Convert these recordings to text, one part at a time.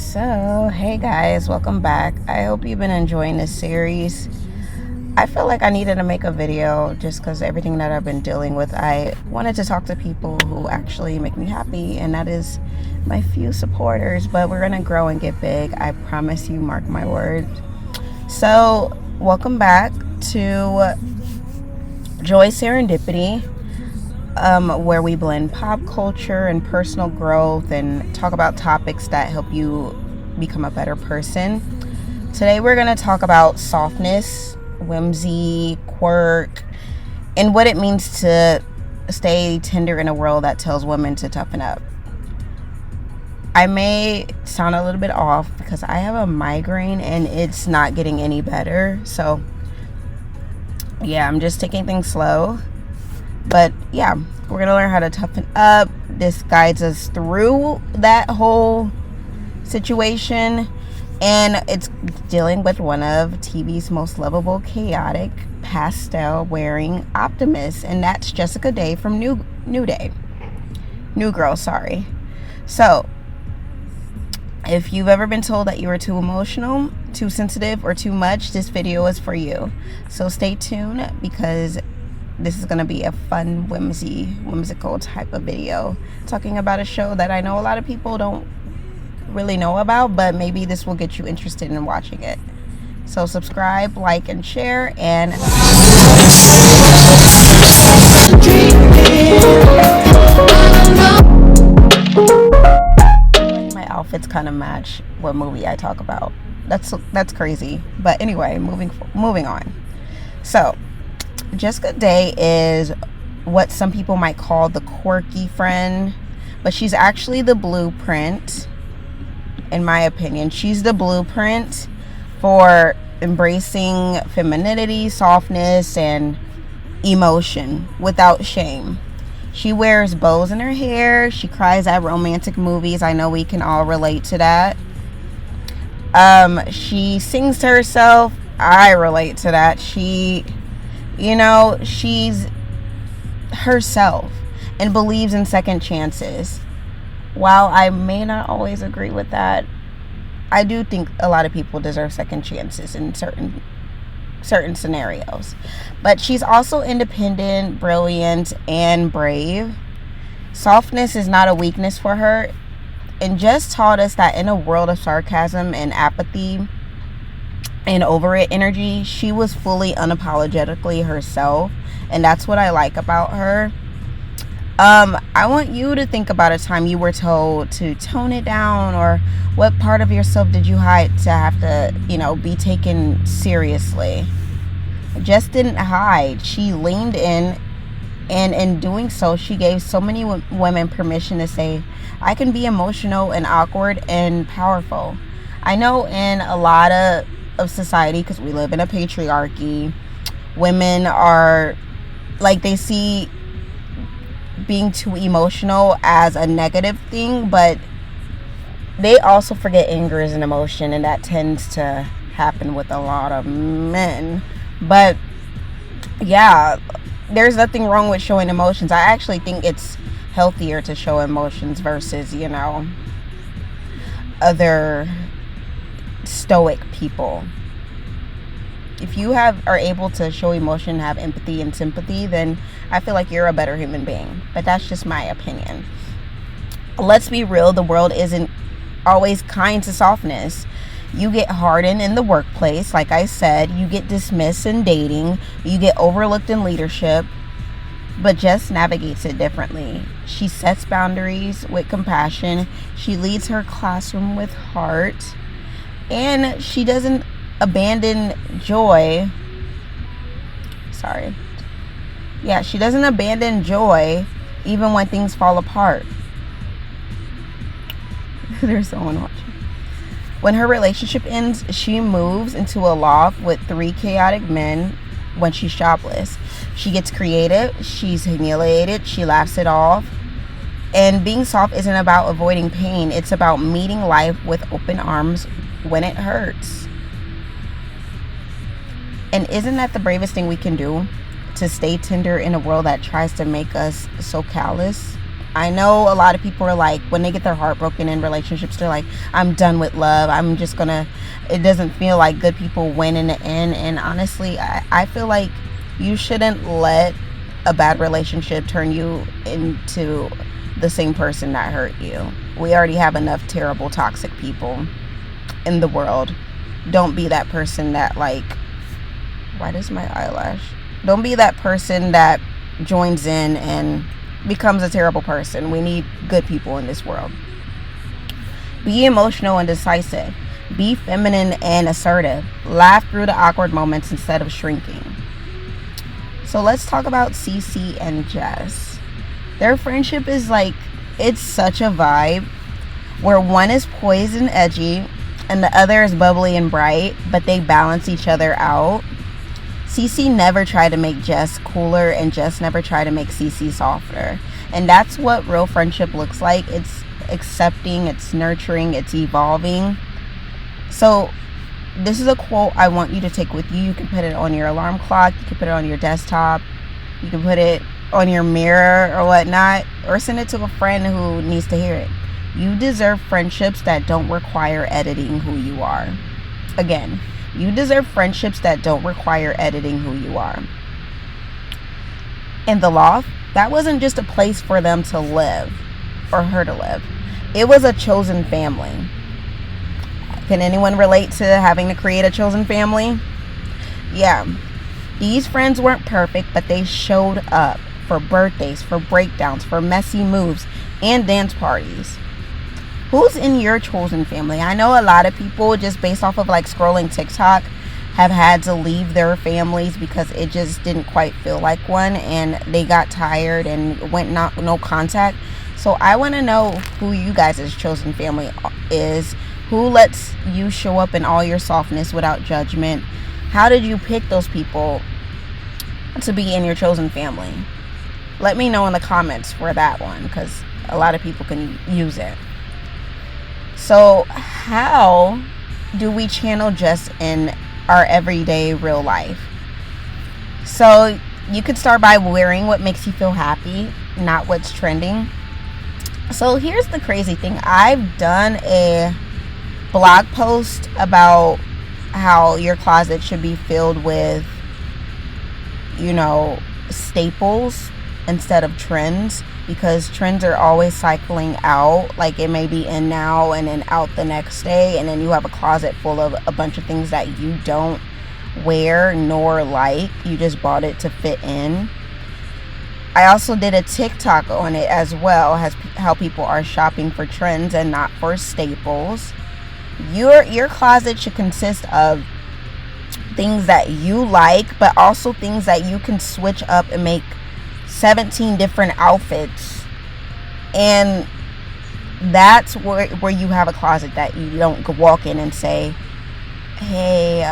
So, hey guys, welcome back. I hope you've been enjoying this series. I feel like I needed to make a video just because everything that I've been dealing with. I wanted to talk to people who actually make me happy, and that is my few supporters. But we're gonna grow and get big. I promise you, mark my words. So, welcome back to Joy Serendipity, where we blend pop culture and personal growth and talk about topics that help you become a better person. Today we're going to talk about softness, whimsy, quirk, and what it means to stay tender in a world that tells women to toughen up. I may sound a little bit off because I have a migraine and it's not getting any better. So yeah, I'm just taking things slow. But yeah, we're going to learn how to toughen up. This guides us through that whole situation. And it's dealing with one of TV's most lovable, chaotic, pastel-wearing optimists. And that's Jessica Day from New Girl, sorry. So, if you've ever been told that you were too emotional, too sensitive, or too much, this video is for you. So stay tuned because this is going to be a fun, whimsical type of video. Talking about a show that I know a lot of people don't really know about, but maybe this will get you interested in watching it. So subscribe, like, and share, and my outfits kind of match what movie I talk about. That's crazy. But anyway, moving on. So Jessica Day is what some people might call the quirky friend, but she's actually the blueprint, in my opinion. She's the blueprint for embracing femininity, softness, and emotion without shame. She wears bows in her hair. She cries at romantic movies. I know we can all relate to that. She sings to herself. I relate to that. She's herself and believes in second chances. While I may not always agree with that, I do think a lot of people deserve second chances in certain scenarios. But she's also independent, brilliant, and brave. Softness is not a weakness for her, and Jess taught us that in a world of sarcasm and apathy and over it energy, she was fully unapologetically herself, and that's what I like about her. I want you to think about a time you were told to tone it down, or what part of yourself did you hide to have to, be taken seriously. Jess didn't hide. She leaned in, and in doing so, she gave so many women permission to say, I can be emotional and awkward and powerful. I know in a lot of society, because we live in a patriarchy, women are like, they see being too emotional as a negative thing, but they also forget anger is an emotion, and that tends to happen with a lot of men. But yeah, there's nothing wrong with showing emotions. I actually think it's healthier to show emotions versus other stoic people. If you are able to show emotion, have empathy and sympathy, then I feel like you're a better human being. But that's just my opinion. Let's be real, the world isn't always kind to softness. You get hardened in the workplace, like I said. You get dismissed in dating. You get overlooked in leadership. But Jess navigates it differently. She sets boundaries with compassion. She leads her classroom with heart. And she doesn't abandon joy. She doesn't abandon joy even when things fall apart. There's someone watching. When her relationship ends, she moves into a loft with 3 chaotic men when she's jobless. She gets creative. She's humiliated. She laughs it off. And being soft isn't about avoiding pain. It's about meeting life with open arms when it hurts. And isn't that the bravest thing we can do? To stay tender in a world that tries to make us so callous? I know a lot of people are like, when they get their heart broken in relationships, they're like, I'm done with love. I'm just gonna, it doesn't feel like good people win in the end. And honestly, I feel like you shouldn't let a bad relationship turn you into the same person that hurt you. We already have enough terrible, toxic people in the world. Don't be that person that, like, why does my eyelash? Don't be that person that joins in and becomes a terrible person. We need good people in this world. Be emotional and decisive. Be feminine and assertive. Laugh through the awkward moments instead of shrinking. So let's talk about Cece and Jess. Their friendship is like, it's such a vibe where one is poised and edgy and the other is bubbly and bright, but they balance each other out. Cece never tried to make Jess cooler, and Jess never tried to make Cece softer. And that's what real friendship looks like. It's accepting, it's nurturing, it's evolving. So this is a quote I want you to take with you. You can put it on your alarm clock, you can put it on your desktop, you can put it on your mirror or whatnot, or send it to a friend who needs to hear it. You deserve friendships that don't require editing who you are. Again, you deserve friendships that don't require editing who you are. In the loft, that wasn't just a place for them to live or her to live. It was a chosen family. Can anyone relate to having to create a chosen family? Yeah. These friends weren't perfect, but they showed up for birthdays, for breakdowns, for messy moves, and dance parties. Who's in your chosen family? I know a lot of people, just based off of like scrolling TikTok, have had to leave their families because it just didn't quite feel like one, and they got tired and went no contact. So I want to know who you guys' chosen family is. Who lets you show up in all your softness without judgment? How did you pick those people to be in your chosen family? Let me know in the comments for that one, because a lot of people can use it. So how do we channel Jess in our everyday real life? So you could start by wearing what makes you feel happy, not what's trending. So here's the crazy thing. I've done a blog post about how your closet should be filled with, staples instead of trends, because trends are always cycling out. Like, it may be in now and then out the next day, and then you have a closet full of a bunch of things that you don't wear nor like. You just bought it to fit in. I also did a TikTok on it as well, as how people are shopping for trends and not for staples. Your closet should consist of things that you like, but also things that you can switch up and make 17 different outfits. And that's where you have a closet that you don't walk in and say, hey,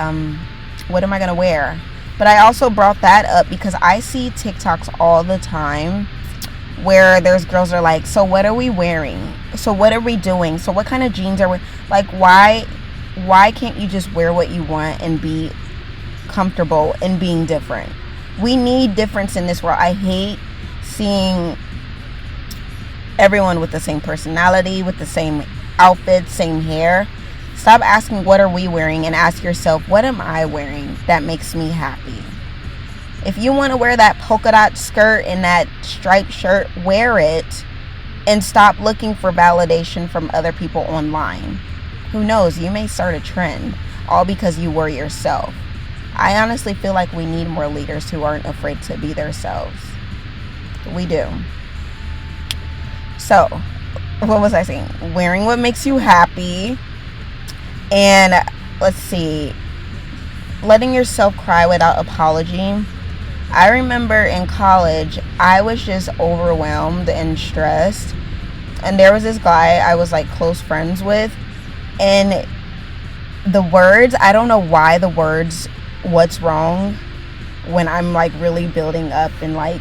what am I gonna wear? But I also brought that up because I see TikToks all the time where there's girls are like, so what are we wearing? So what are we doing? So what kind of jeans are we, like, why can't you just wear what you want and be comfortable in being different? We need difference in this world. I hate seeing everyone with the same personality, with the same outfit, same hair. Stop asking what are we wearing and ask yourself, what am I wearing that makes me happy? If you want to wear that polka dot skirt and that striped shirt, wear it, and stop looking for validation from other people online. Who knows, you may start a trend all because you were yourself. I honestly feel like we need more leaders who aren't afraid to be themselves. We do. So, what was I saying? Wearing what makes you happy. And let's see, letting yourself cry without apology. I remember in college, I was just overwhelmed and stressed. And there was this guy I was like close friends with. And the words, I don't know why the words, what's wrong, when I'm like really building up and like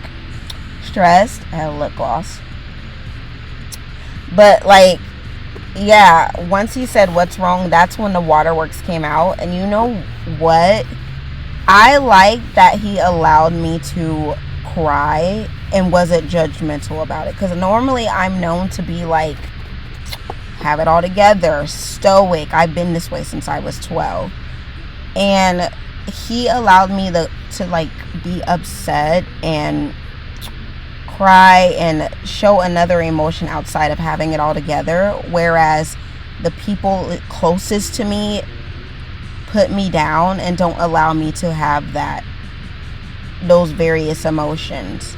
stressed. I have lip gloss. But like, yeah, once he said what's wrong, that's when the waterworks came out. And you know what? I like that he allowed me to cry and wasn't judgmental about it. Because normally I'm known to be like, have it all together, stoic. I've been this way since I was 12. And he allowed me to like be upset and cry and show another emotion outside of having it all together, whereas the people closest to me put me down and don't allow me to have those various emotions.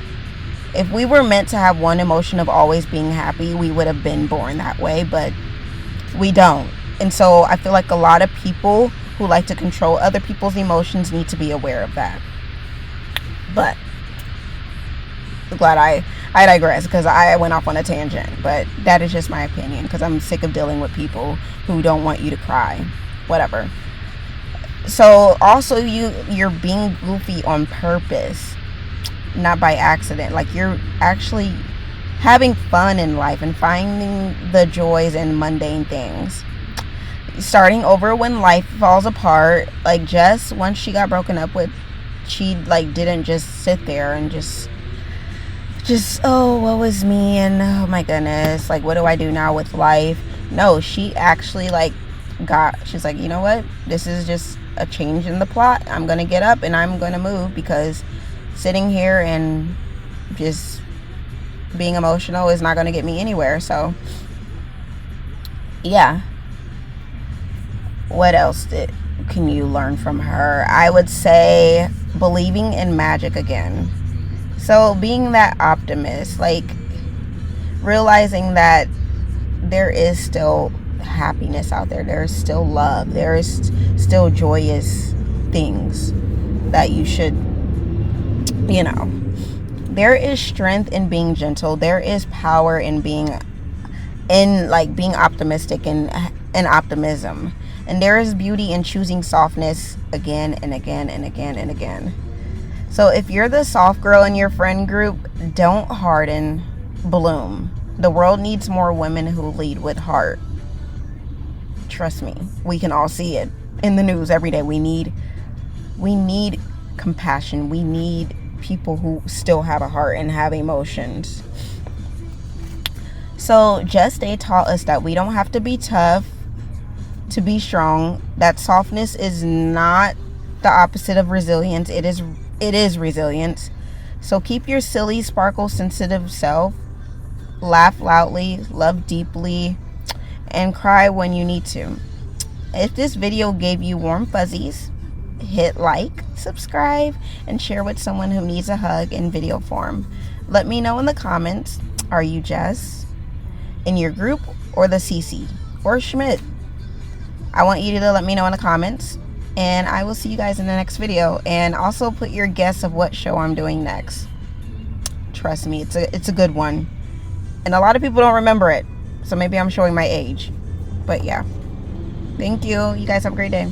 If we were meant to have one emotion of always being happy, we would have been born that way, but we don't. And so I feel like a lot of people who like to control other people's emotions need to be aware of that. But I'm glad I digress, because I went off on a tangent. But that is just my opinion, because I'm sick of dealing with people who don't want you to cry. Whatever. So also you're being goofy on purpose, not by accident. Like, you're actually having fun in life and finding the joys in mundane things. Starting over when life falls apart. Like Jess, once she got broken up with, she like didn't just sit there and just oh, woe is me, and oh my goodness, like, what do I do now with life? No, she actually like she's like, you know what, this is just a change in the plot. I'm gonna get up and I'm gonna move, because sitting here and just being emotional is not gonna get me anywhere. So yeah. What else can you learn from her? I would say believing in magic again. So being that optimist, like realizing that there is still happiness out there. There is still love. There is still joyous things that you should, there is strength in being gentle. There is power in being optimistic and optimism. And there is beauty in choosing softness again and again and again and again. So if you're the soft girl in your friend group, don't harden, bloom. The world needs more women who lead with heart. Trust me, we can all see it in the news every day. We need compassion. We need people who still have a heart and have emotions. So Just Day taught us that we don't have to be tough to be strong. That softness is not the opposite of resilience. It is resilience. So keep your silly, sparkle, sensitive self. Laugh loudly, love deeply, and cry when you need to. If this video gave you warm fuzzies, hit like, subscribe, and share with someone who needs a hug in video form. Let me know in the comments, are you Jess in your group, or the Cece or Schmidt? I want you to let me know in the comments, and I will see you guys in the next video. And also put your guess of what show I'm doing next. Trust me, it's a good one, and a lot of people don't remember it, so maybe I'm showing my age. But yeah, thank you. You guys have a great day.